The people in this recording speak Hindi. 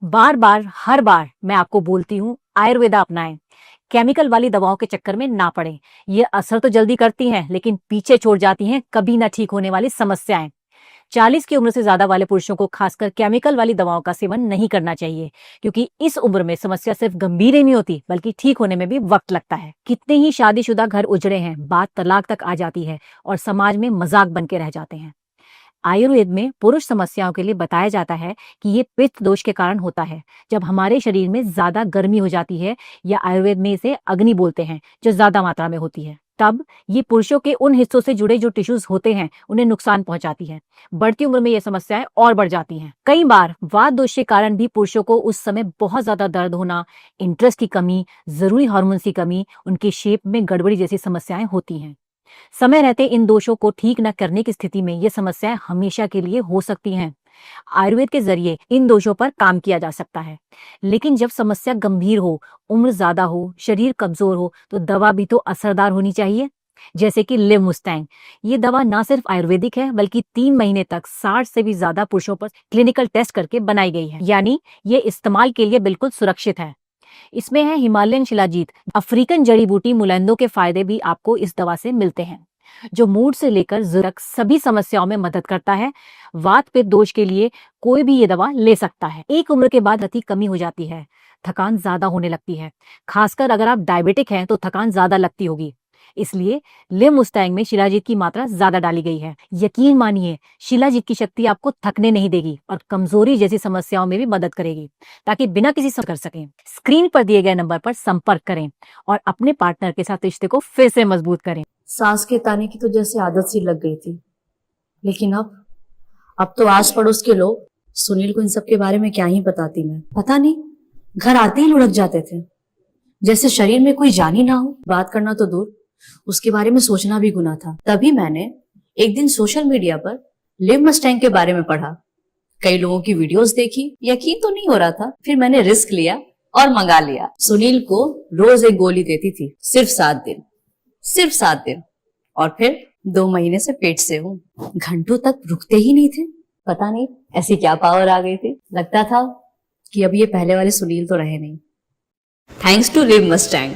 बार बार हर बार मैं आपको बोलती हूँ, आयुर्वेदा अपनाएं। केमिकल वाली दवाओं के चक्कर में ना पड़ें। ये असर तो जल्दी करती हैं, लेकिन पीछे छोड़ जाती हैं कभी ना ठीक होने वाली समस्याएं। 40 की उम्र से ज्यादा वाले पुरुषों को खासकर केमिकल वाली दवाओं का सेवन नहीं करना चाहिए, क्योंकि इस उम्र में समस्या सिर्फ गंभीर ही नहीं होती, बल्कि ठीक होने में भी वक्त लगता है। कितने ही शादीशुदा घर उजड़े हैं, बात तलाक तक आ जाती है और समाज में मजाक बन के रह जाते हैं। आयुर्वेद में पुरुष समस्याओं के लिए बताया जाता है कि ये पित्त दोष के कारण होता है, जब हमारे शरीर में ज्यादा गर्मी हो जाती है, या आयुर्वेद में इसे अग्नि बोलते हैं, जो ज्यादा मात्रा में होती है। तब ये पुरुषों के उन हिस्सों से जुड़े जो टिश्यूज होते हैं उन्हें नुकसान पहुंचाती है। बढ़ती उम्र में ये समस्याएं और बढ़ जाती हैं। कई बार वात दोष के कारण भी पुरुषों को उस समय बहुत ज्यादा दर्द होना, इंटरेस्ट की कमी, जरूरी हार्मोन्स की कमी, उनकी शेप में गड़बड़ी जैसी समस्याएं होती हैं। समय रहते इन दोषों को ठीक न करने की स्थिति में ये समस्याएं हमेशा के लिए हो सकती हैं। आयुर्वेद के जरिए इन दोषों पर काम किया जा सकता है, लेकिन जब समस्या गंभीर हो, उम्र ज्यादा हो, शरीर कमजोर हो, तो दवा भी तो असरदार होनी चाहिए। जैसे कि लिवमुस्टैंग, ये दवा न सिर्फ आयुर्वेदिक है, बल्कि 3 महीने तक 60 से भी ज्यादा पुरुषों पर क्लिनिकल टेस्ट करके बनाई गई है, यानी ये इस्तेमाल के लिए बिल्कुल सुरक्षित है। इसमें है हिमालयन शिलाजीत, अफ्रीकन जड़ी बूटी मुलैंदो के फायदे भी आपको इस दवा से मिलते हैं, जो मूड से लेकर तक सभी समस्याओं में मदद करता है। वात पित्त दोष के लिए कोई भी ये दवा ले सकता है। एक उम्र के बाद गति कमी हो जाती है, थकान ज्यादा होने लगती है। खासकर अगर आप डायबिटिक हैं तो थकान ज्यादा लगती होगी। इसलिए लिवमुस्टैंग में शिलाजीत की मात्रा ज्यादा डाली गई है। यकीन मानिए, शिलाजीत की शक्ति आपको थकने नहीं देगी और कमजोरी जैसी समस्याओं में भी मदद करेगी, ताकि बिना किसी कर सकें। स्क्रीन पर दिए गए नंबर पर संपर्क करें और अपने पार्टनर के साथ रिश्ते को फिर से मजबूत करें। सास के ताने की तो जैसे आदत सी लग गई थी, लेकिन अब तो आस पड़ोस के लोग सुनील को इन सब के बारे में क्या ही बताती। मैं पता नहीं, घर आते ही लुढ़क जाते थे, जैसे शरीर में कोई जान ही ना हो। बात करना तो दूर, उसके बारे में सोचना भी गुनाह था। तभी मैंने एक दिन सोशल मीडिया पर लिवमुस्टैंग के बारे में पढ़ा, कई लोगों की वीडियोस देखी, यकीन तो नहीं हो रहा था। फिर मैंने रिस्क लिया और मंगा लिया। सुनील को रोज एक गोली देती थी, सिर्फ 7 दिन, सिर्फ 7 दिन, और फिर 2 महीने से पेट से हूँ। घंटों तक रुकते ही नहीं थे। पता नहीं ऐसी क्या पावर आ गई थी। लगता था कि अब ये पहले वाले सुनील तो रहे नहीं। Thanks to लिवमुस्टैंग।